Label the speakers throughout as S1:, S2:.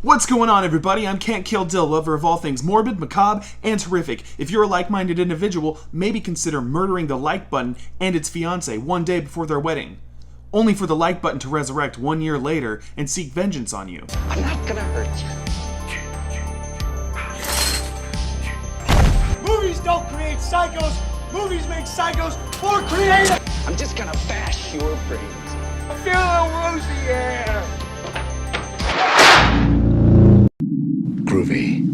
S1: What's going on, everybody? I'm Can't Kill Dill, lover of all things morbid, macabre, and terrific. If you're a like-minded individual, maybe consider murdering the like button and its fiancé one day before their wedding. Only for the like button to resurrect 1 year later and seek vengeance on you.
S2: I'm not gonna hurt you.
S3: Movies don't create psychos. Movies make psychos more creative.
S2: I'm just gonna bash your brains.
S3: I feel a rosy air.
S2: Groovy.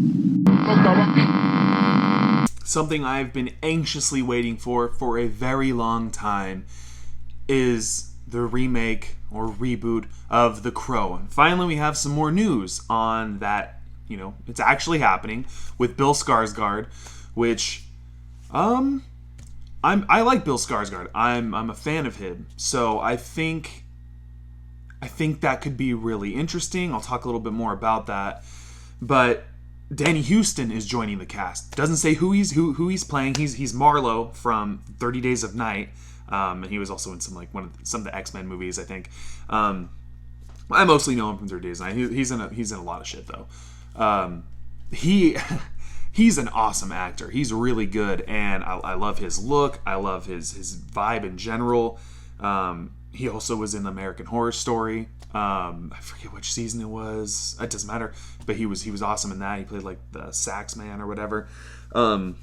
S1: Something I've been anxiously waiting for a very long time is the remake or reboot of The Crow. And finally we have some more news on that. You know, it's actually happening with Bill Skarsgård, which I like Bill Skarsgård. I'm a fan of him. So I think that could be really interesting. I'll talk a little bit more about that. But Danny Huston is joining the cast. Doesn't say who he's playing. He's Marlowe from 30 Days of Night, and he was also in some of the X-Men movies, I think. I mostly know him from 30 Days of Night. He's in a lot of shit though. He's an awesome actor. He's really good, and I love his look. I love his vibe in general. He also was in American Horror Story. I forget which season it was. It doesn't matter. But he was awesome in that. He played like the sax man or whatever. So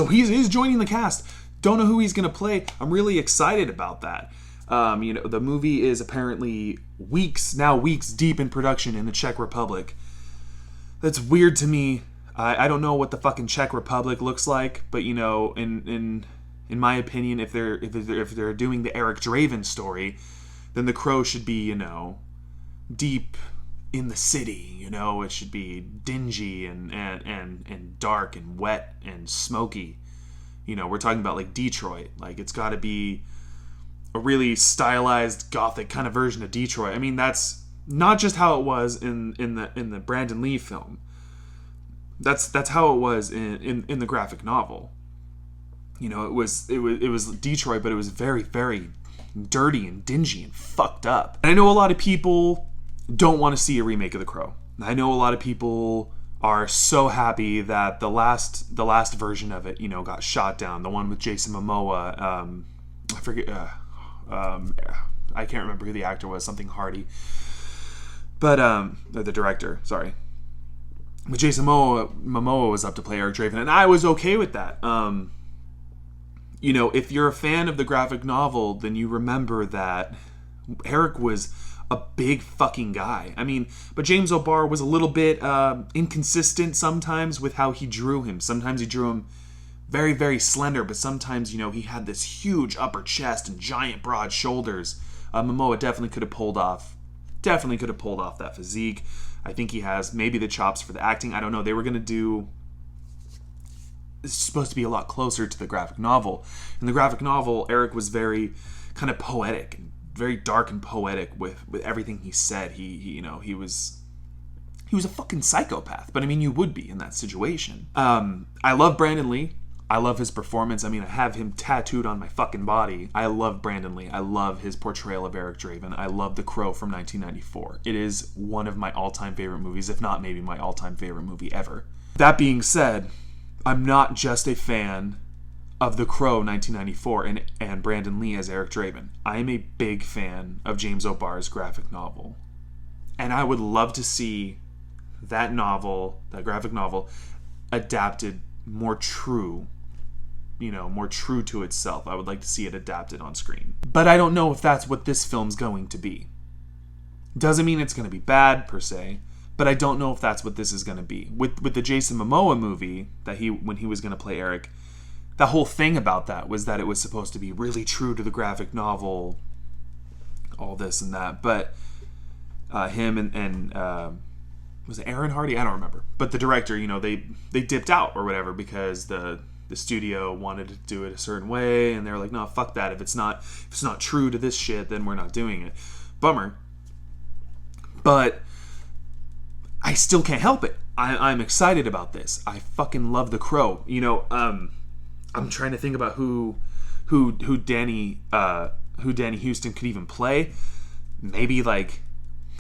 S1: he's joining the cast. Don't know who he's gonna play. I'm really excited about that. The movie is apparently weeks deep in production in the Czech Republic. That's weird to me. I don't know what the fucking Czech Republic looks like, but in my opinion, if they're doing the Eric Draven story, then The Crow should be, deep in the city. It should be dingy and dark and wet and smoky. We're talking about like Detroit. Like, it's got to be a really stylized gothic kind of version of Detroit. I mean, that's not just how it was in the Brandon Lee film. That's how it was in the graphic novel. It was Detroit, but it was very, very dirty and dingy and fucked up. And I know a lot of people don't want to see a remake of The Crow. I know a lot of people are so happy that the last version of it, got shot down. The one with Jason Momoa. I forget. I can't remember who the actor was. Something Hardy. But the director. Sorry. But Jason Momoa was up to play Eric Draven, and I was okay with that. If you're a fan of the graphic novel, then you remember that Eric was a big fucking guy. I mean, but James O'Barr was a little bit inconsistent sometimes with how he drew him. Sometimes he drew him very, very slender, but sometimes, he had this huge upper chest and giant broad shoulders. Momoa definitely could have pulled off that physique. I think he has maybe the chops for the acting. I don't know. They were going to do... It's supposed to be a lot closer to the graphic novel. In the graphic novel, Eric was very kind of poetic, and very dark and poetic with everything he said. He was a fucking psychopath. But I mean, you would be in that situation. I love Brandon Lee. I love his performance. I mean, I have him tattooed on my fucking body. I love Brandon Lee. I love his portrayal of Eric Draven. I love The Crow from 1994. It is one of my all-time favorite movies, if not maybe my all-time favorite movie ever. That being said, I'm not just a fan of The Crow 1994 and Brandon Lee as Eric Draven. I am a big fan of James O'Barr's graphic novel. And I would love to see that graphic novel, adapted more true to itself. I would like to see it adapted on screen. But I don't know if that's what this film's going to be. Doesn't mean it's going to be bad, per se. But I don't know if that's what this is going to be. With the Jason Momoa movie, when he was going to play Eric, the whole thing about that was that it was supposed to be really true to the graphic novel, all this and that. But him and was it Aaron Hardy? I don't remember. But the director, they dipped out or whatever because the studio wanted to do it a certain way, and they were like, no, fuck that. If it's not true to this shit, then we're not doing it. Bummer. But I still can't help it. I'm excited about this. I fucking love The Crow. I'm trying to think about who Danny Huston could even play. Maybe like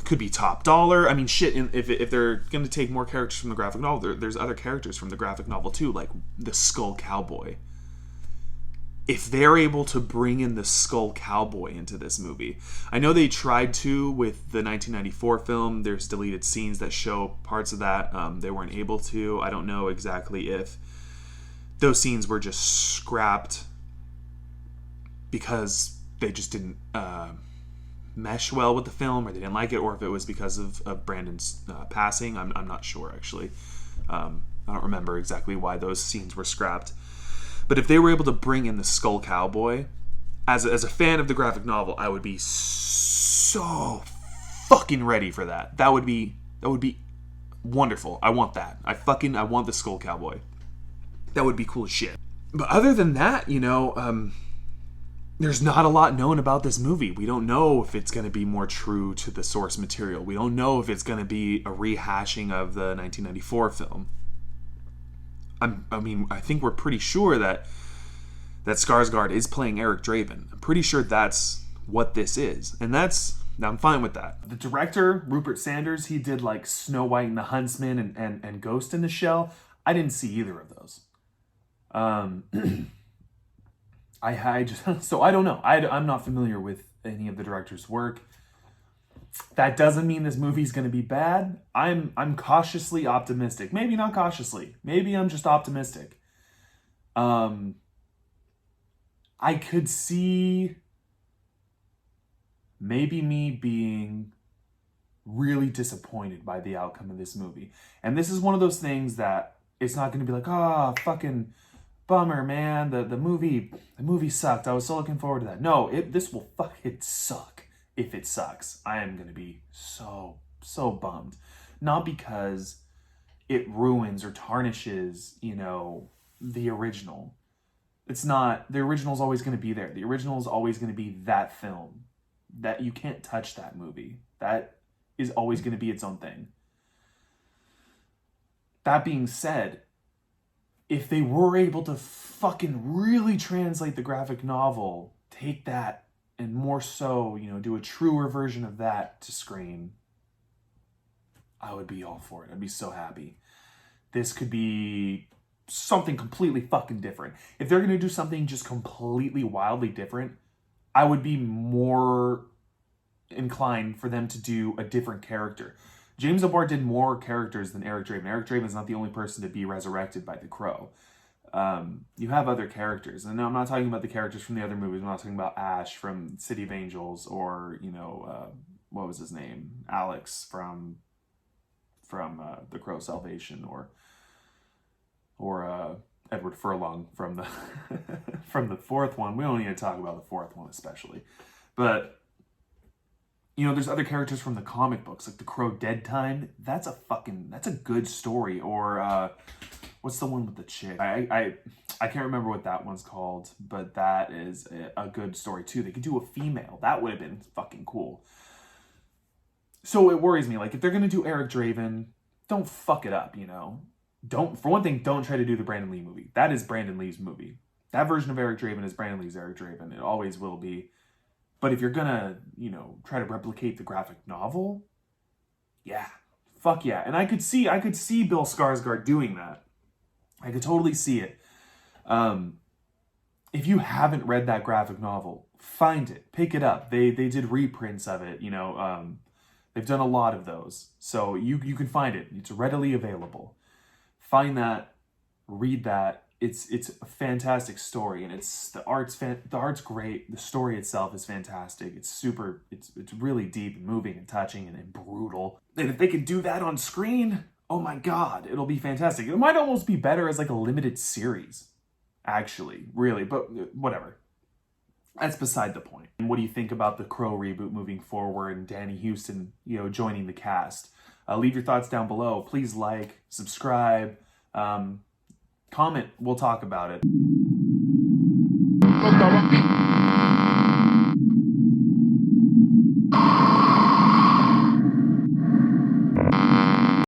S1: could be top dollar. I mean, shit, if they're going to take more characters from the graphic novel, there's other characters from the graphic novel too, like the Skull Cowboy. If they're able to bring in the Skull Cowboy into this movie, I know they tried to with the 1994 film. There's deleted scenes that show parts of that. They weren't able to. I don't know exactly if those scenes were just scrapped because they just didn't mesh well with the film, or they didn't like it, or if it was because of Brandon's passing. I'm not sure, actually. I don't remember exactly why those scenes were scrapped. But if they were able to bring in the Skull Cowboy, as a fan of the graphic novel, I would be so fucking ready for that. That would be wonderful. I want that. I want the Skull Cowboy. That would be cool as shit. But other than that, there's not a lot known about this movie. We don't know if it's going to be more true to the source material. We don't know if it's going to be a rehashing of the 1994 film. I think we're pretty sure that Skarsgård is playing Eric Draven. I'm pretty sure that's what this is. And I'm fine with that. The director, Rupert Sanders, he did like Snow White and the Huntsman and Ghost in the Shell. I didn't see either of those. I just, so I don't know. I'm not familiar with any of the director's work. That doesn't mean this movie's going to be bad. I'm cautiously optimistic. Maybe not cautiously. Maybe I'm just optimistic. I could see maybe me being really disappointed by the outcome of this movie. And this is one of those things that it's not going to be like, fucking bummer, man. The movie sucked. I was so looking forward to that. No, this will fucking suck. If it sucks, I am going to be so bummed. Not because it ruins or tarnishes, the original. It's not. The original's always going to be there. The original is always going to be that film. That you can't touch that movie. That is always going to be its own thing. That being said, if they were able to fucking really translate the graphic novel, take that and more so, do a truer version of that to screen, I would be all for it. I'd be so happy. This could be something completely fucking different. If they're going to do something just completely wildly different, I would be more inclined for them to do a different character. James O'Barr did more characters than Eric Draven. Eric Draven is not the only person to be resurrected by the Crow. You have other characters, and I'm not talking about the characters from the other movies. I'm not talking about Ash from City of Angels, or what was his name, Alex from The Crow Salvation, or Edward Furlong from the from the fourth one. We don't need to talk about the fourth one especially, but there's other characters from the comic books, like The Crow Dead Time. That's a good story. Or what's the one with the chick? I can't remember what that one's called, but that is a good story too. They could do a female. That would have been fucking cool. So it worries me. Like, if they're going to do Eric Draven, don't fuck it up, For one thing, don't try to do the Brandon Lee movie. That is Brandon Lee's movie. That version of Eric Draven is Brandon Lee's Eric Draven. It always will be. But if you're going to, try to replicate the graphic novel, yeah. Fuck yeah. And I could see Bill Skarsgård doing that. I could totally see it. If you haven't read that graphic novel, find it, pick it up. They did reprints of it, they've done a lot of those. So you can find it. It's readily available. Find that, read that. It's a fantastic story, and the art's great. The story itself is fantastic. It's really deep and moving and touching and brutal. And if they could do that on screen, oh my God, it'll be fantastic. It might almost be better as like a limited series, actually, really, but whatever. That's beside the point. And what do you think about the Crow reboot moving forward and Danny Huston, joining the cast? Leave your thoughts down below. Please like, subscribe, comment. We'll talk about it.